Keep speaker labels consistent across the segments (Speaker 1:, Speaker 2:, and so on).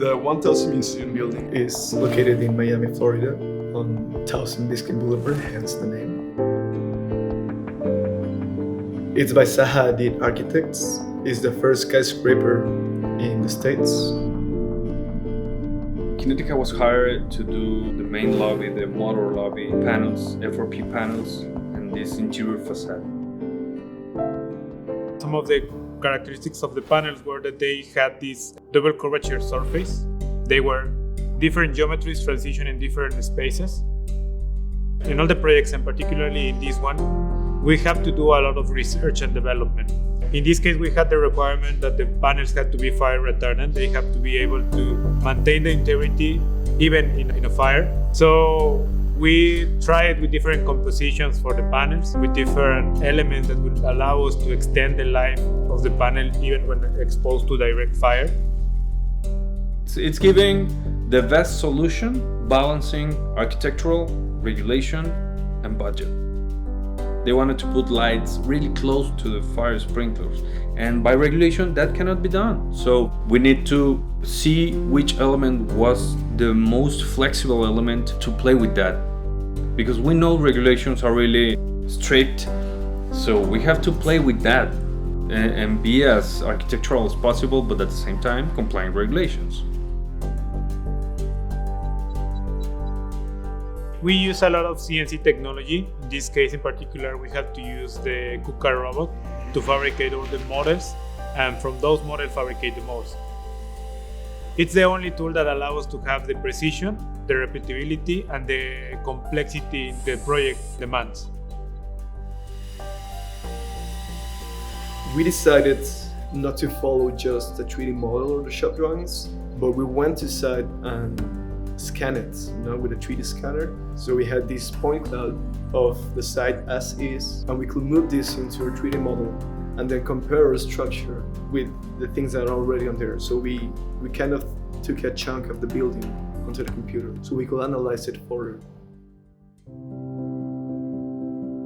Speaker 1: The 1000 Museum building is located in Miami, Florida, on 1000 Biscayne Boulevard, hence the name. It's by Zaha Hadid Architects. It's the first skyscraper in the States.
Speaker 2: Kinetica was hired to do the main lobby, the motor lobby, panels, F4P panels, and this interior facade.
Speaker 3: Some of the characteristics of the panels were that they had this double curvature surface. They were different geometries transition in different spaces. In all the projects, and particularly in this one, we have to do a lot of research and development. In this case, we had the requirement that the panels had to be fire retardant. They have to be able to maintain the integrity even in a fire. So we tried with different compositions for the panels, with different elements that would allow us to extend the life of the panel even when exposed to direct fire.
Speaker 2: It's giving the best solution, balancing architectural, regulation, and budget. They wanted to put lights really close to the fire sprinklers, and by regulation that cannot be done. So we need to see which element was the most flexible element to play with that, because we know regulations are really strict, so we have to play with that and be as architectural as possible, but at the same time complying regulations.
Speaker 3: We use a lot of CNC technology. In this case in particular, we have to use the KUKA robot to fabricate all the models, and from those models fabricate the molds. It's the only tool that allows us to have the precision, the repeatability, and the complexity the project demands.
Speaker 1: We decided not to follow just the 3D model or the shop drawings, but we went to site and scan it, with a 3D scanner. So we had this point cloud of the site as is, and we could move this into a 3D model and then compare our structure with the things that are already on there. So we kind of took a chunk of the building onto the computer so we could analyze it further.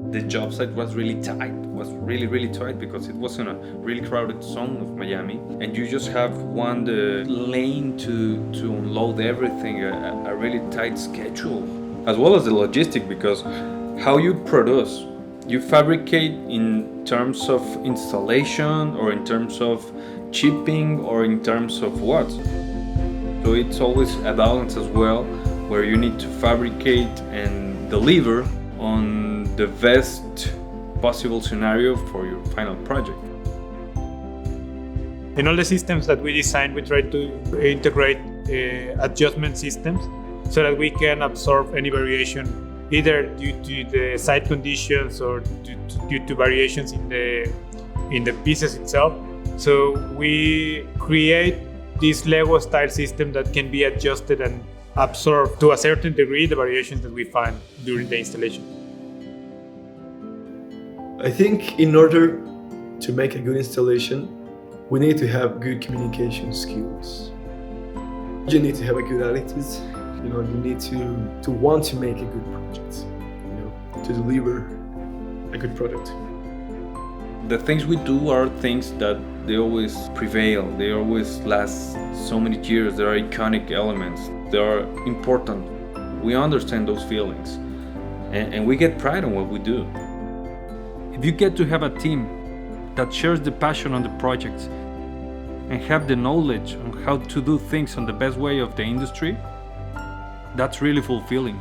Speaker 2: The job site was really tight, really tight, because it was in a really crowded zone of Miami, and you just have one lane to unload everything, a really tight schedule, as well as the logistic, because how you produce, you fabricate in terms of installation or in terms of shipping or in terms of what. So it's always a balance as well, where you need to fabricate and deliver on the best possible scenario for your final project.
Speaker 3: In all the systems that we design, we try to integrate adjustment systems so that we can absorb any variation, either due to the site conditions or due to variations in the pieces itself. So we create this Lego style system that can be adjusted and absorb to a certain degree the variations that we find during the installation.
Speaker 1: I think in order to make a good installation, we need to have good communication skills. You need to have a good attitude. You need to want to make a good project, to deliver a good product.
Speaker 2: The things we do are things that they always prevail, they always last so many years, they are iconic elements, they are important. We understand those feelings, and we get pride in what we do. If you get to have a team that shares the passion on the projects and have the knowledge on how to do things on the best way of the industry, that's really fulfilling.